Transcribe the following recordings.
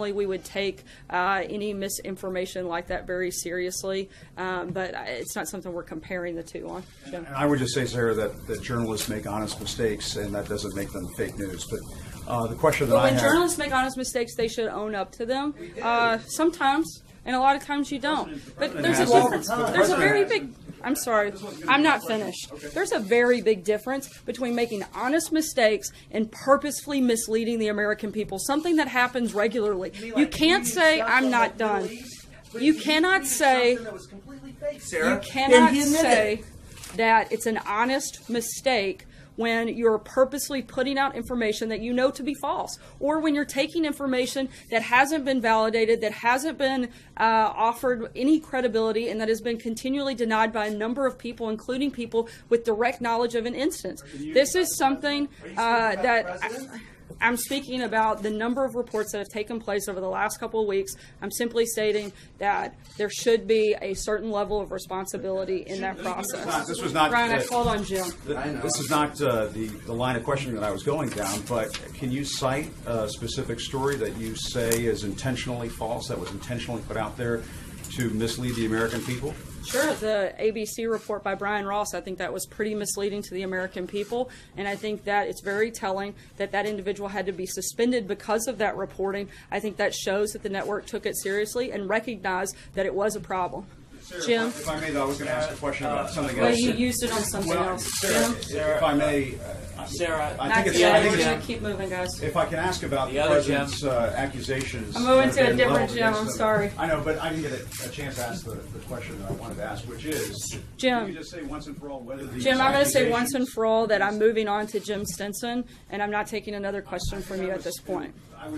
certainly we would take any misinformation like that very seriously, but it's not something we're comparing the two on. Jim? And I would just say, Sarah, that journalists make honest mistakes, and that doesn't make them fake news. But the question that when journalists make honest mistakes, they should own up to them. Sometimes, and a lot of times you don't. But there's a difference. There's a very big... I'm sorry, I'm not finished. There's a very big difference between making honest mistakes and purposefully misleading the American people, something that happens regularly. You can't say, I'm not done. You cannot say, that it's an honest mistake when you're purposely putting out information that you know to be false, or when you're taking information that hasn't been validated, that hasn't been offered any credibility, and that has been continually denied by a number of people, including people with direct knowledge of an instance. This is something I'm speaking about the number of reports that have taken place over the last couple of weeks. I'm simply stating that there should be a certain level of responsibility in that process. This was not. Brian, I called on Jim. This is not the line of questioning that I was going down, but can you cite a specific story that you say is intentionally false, that was intentionally put out there to mislead the American people? Sure. The ABC report by Brian Ross, I think that was pretty misleading to the American people, and I think that it's very telling that that individual had to be suspended because of that reporting. I think that shows that the network took it seriously and recognized that it was a problem. Sarah, Jim? if I may, though, I was going to ask a question about something else. Well, you used it on something else. Sarah, Jim? if I may, Sarah, I think it's keep moving, guys. if I can ask about the president's accusations. I'm moving to a different Jim. I'm sorry. I know, but I didn't get a chance to ask the question that I wanted to ask, which is, Jim. can you just say once and for all whether these Jim, I'm going to say once and accusations- for all that I'm moving on to Jim Stinson, and I'm not taking another question from you at this point.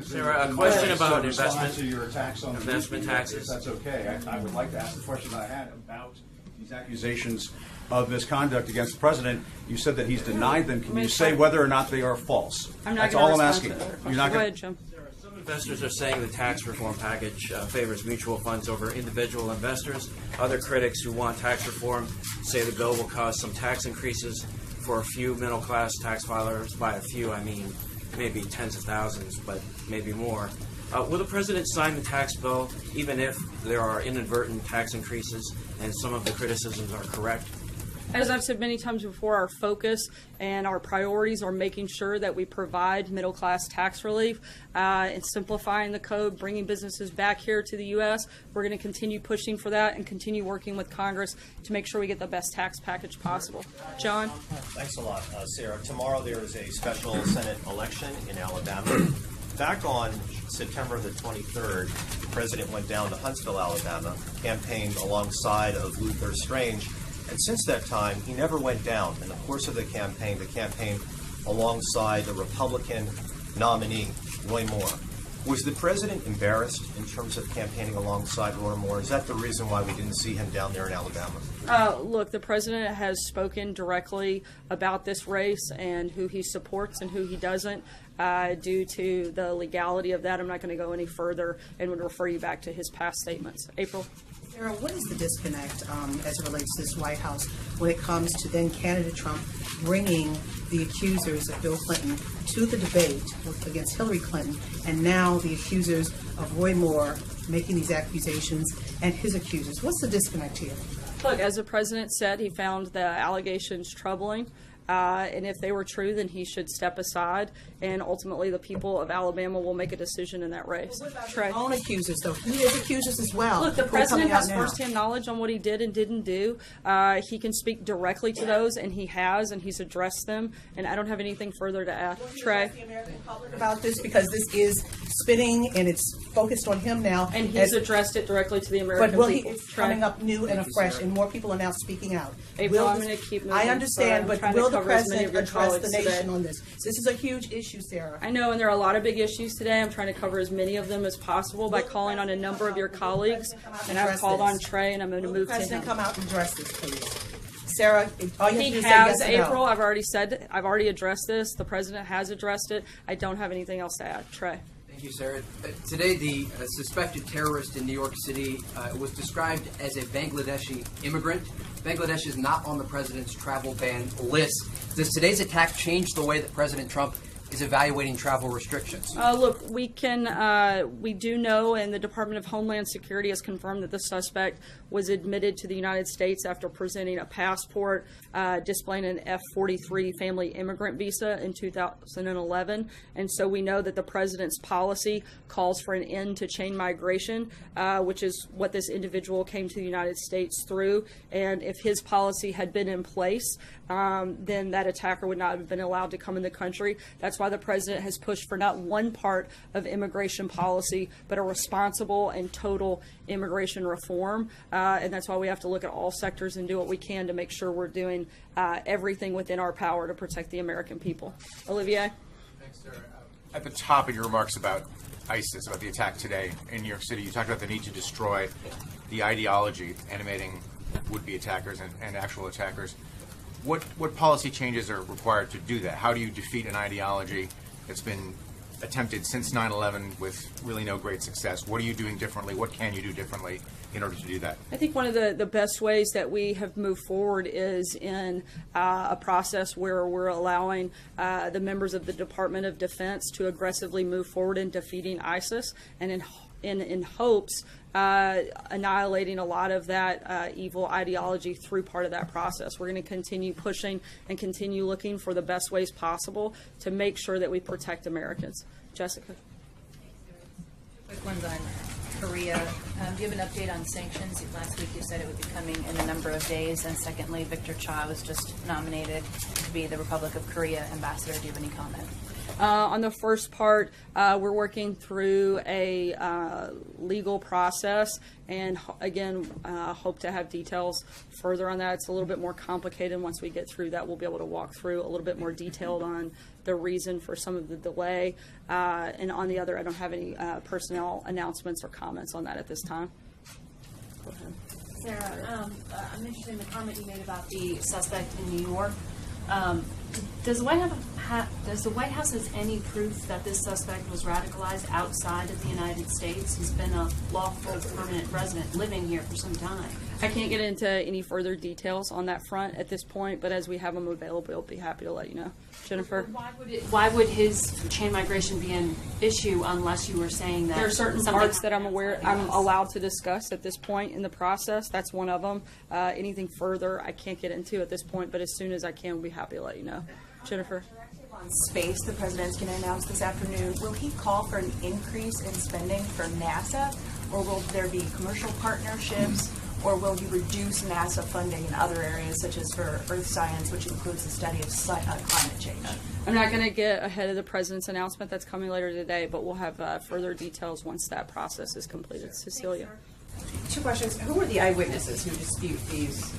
Sarah, a question about investment to your attacks on investment taxes. If that's okay. I would like to ask the question that I had about these accusations of misconduct against the president. You said that he's denied them. Can you say whether or not they are false? I'm not That's going all to I'm respond asking. to that. You're not Go going ahead, Jim. Some investors are saying the tax reform package favors mutual funds over individual investors. Other critics who want tax reform say the bill will cause some tax increases for a few middle-class tax filers. By a few, I mean maybe tens of thousands, but maybe more. Will the president sign the tax bill even if there are inadvertent tax increases and some of the criticisms are correct? As I've said many times before, our focus and our priorities are making sure that we provide middle-class tax relief and simplifying the code, bringing businesses back here to the U.S. We're going to continue pushing for that and continue working with Congress to make sure we get the best tax package possible. John? Thanks a lot, Sarah. Tomorrow there is a special Senate election in Alabama. Back on September the 23rd, the president went down to Huntsville, Alabama, campaigned alongside of Luther Strange. And since that time, he never went down. In the course of the campaign alongside the Republican nominee, Roy Moore. Was the president embarrassed in terms of campaigning alongside Roy Moore? Is that the reason why we didn't see him down there in Alabama? Look, the president has spoken directly about this race and who he supports and who he doesn't. Due to the legality of that, I'm not going to go any further and would refer you back to his past statements. April? Sarah, what is the disconnect as it relates to this White House when it comes to then candidate Trump bringing the accusers of Bill Clinton to the debate against Hillary Clinton, and now the accusers of Roy Moore making these accusations and his accusers? What's the disconnect here? Look, as the president said, he found the allegations troubling. And if they were true, then he should step aside, and ultimately the people of Alabama will make a decision in that race. Trey? His own accusers, though. He has accusers as well. Look, the president has firsthand knowledge on what he did and didn't do. He can speak directly to those, and he has, and he's addressed them. And I don't have anything further to add. Trey? The American public about this, because this is spinning and it's focused on him now. And he's addressed it directly to the American people. It's coming up new and afresh, and more people are now speaking out. April, I'm going to keep moving. I understand, but will the president address the nation today on this? This is a huge issue, Sarah. I know, and there are a lot of big issues today. I'm trying to cover as many of them as possible by calling on a number of your colleagues, and I've called on Trey, and I'm going to move to him. Will the president come out and address this, please? Sarah, all you have to do is say has, yes or no. April. I've already addressed this. The president has addressed it. I don't have anything else to add. Trey. Thank you, Sarah. Today, the suspected terrorist in New York City was described as a Bangladeshi immigrant. Bangladesh is not on the president's travel ban list. Does today's attack change the way that President Trump is evaluating travel restrictions? Look, we do know, and the Department of Homeland Security has confirmed that the suspect was admitted to the United States after presenting a passport displaying an F-43 family immigrant visa in 2011. And so we know that the president's policy calls for an end to chain migration, which is what this individual came to the United States through. And if his policy had been in place, then that attacker would not have been allowed to come in the country. That's why the president has pushed for not one part of immigration policy, but a responsible and total immigration reform. And that's why we have to look at all sectors and do what we can to make sure we're doing everything within our power to protect the American people. Olivier? Thanks, Sarah. At the top of your remarks about ISIS, about the attack today in New York City, you talked about the need to destroy the ideology animating would-be attackers and actual attackers. What policy changes are required to do that? How do you defeat an ideology that's been attempted since 9/11 with really no great success? What are you doing differently? What can you do differently in order to do that? I think one of the best ways that we have moved forward is in a process where we're allowing the members of the Department of Defense to aggressively move forward in defeating ISIS, and in hopes annihilating a lot of that evil ideology through part of that process. We're going to continue pushing and continue looking for the best ways possible to make sure that we protect Americans. Jessica? Quick ones on Korea. Do you have an update on sanctions? Last week you said it would be coming in a number of days. And secondly, Victor Cha was just nominated to be the Republic of Korea ambassador. Do you have any comment? On the first part, we're working through a legal process, and again, hope to have details further on that. It's a little bit more complicated. Once we get through that, we'll be able to walk through a little bit more detailed on the reason for some of the delay. And on the other, I don't have any personnel announcements or comments on that at this time. Go ahead. Sarah, I'm interested in the comment you made about the suspect in New York. Does the White House has any proof that this suspect was radicalized outside of the United States? He's been a lawful permanent resident living here for some time. I can't get into any further details on that front at this point, but as we have them available, we'll be happy to let you know. Jennifer? Why would his chain migration be an issue unless you were saying that there are certain parts that I'm allowed to discuss at this point in the process. That's one of them. Anything further I can't get into at this point, but as soon as I can, we'll be happy to let you know. Jennifer? On space, the president's going to announce this afternoon. Will he call for an increase in spending for NASA, or will there be commercial partnerships, or will he reduce NASA funding in other areas, such as for earth science, which includes the study of climate change? I'm not going to get ahead of the president's announcement that's coming later today, but we'll have further details once that process is completed. Cecilia? Two questions. Who were the eyewitnesses who dispute these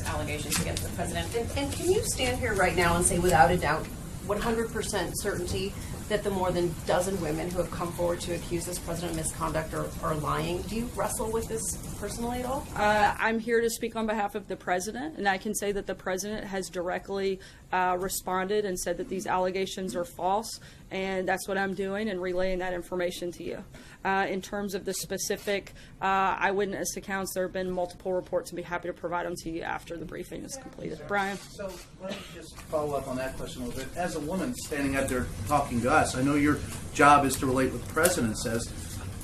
allegations against the president? And can you stand here right now and say without a doubt, 100% certainty that the more than dozen women who have come forward to accuse this president of misconduct are lying? Do you wrestle with this personally at all? I'm here to speak on behalf of the president, and I can say that the president has directly responded and said that these allegations are false, and that's what I'm doing and relaying that information to you. In terms of the specific eyewitness accounts, there have been multiple reports, and be happy to provide them to you after the briefing is completed. Brian? So let me just follow up on that question a little bit. As a woman standing out there talking to us, I know your job is to relate what the president says.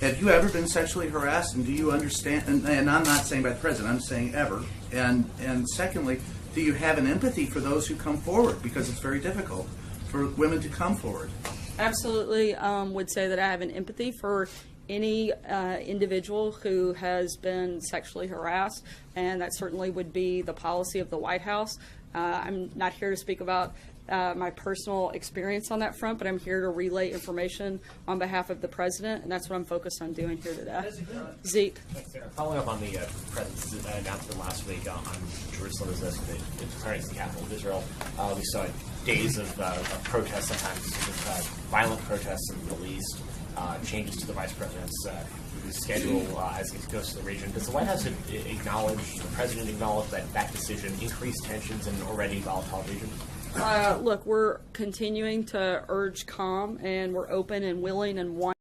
Have you ever been sexually harassed, and do you understand, and I'm not saying by the president, I'm saying ever, and secondly, do you have an empathy for those who come forward, because it's very difficult for women to come forward? Absolutely would say that I have an empathy for any individual who has been sexually harassed, and that certainly would be the policy of the White House. I'm not here to speak about my personal experience on that front, but I'm here to relay information on behalf of the president, and that's what I'm focused on doing here today. Zeke. Following up on the president's announcement last week on Jerusalem as the currency capital of Israel, we saw days of protests, sometimes violent protests in the Middle East, changes to the vice president's schedule as he goes to the region. Does the White House acknowledge, the president acknowledge that decision increased tensions in an already volatile region? Look, we're continuing to urge calm, and we're open and willing and want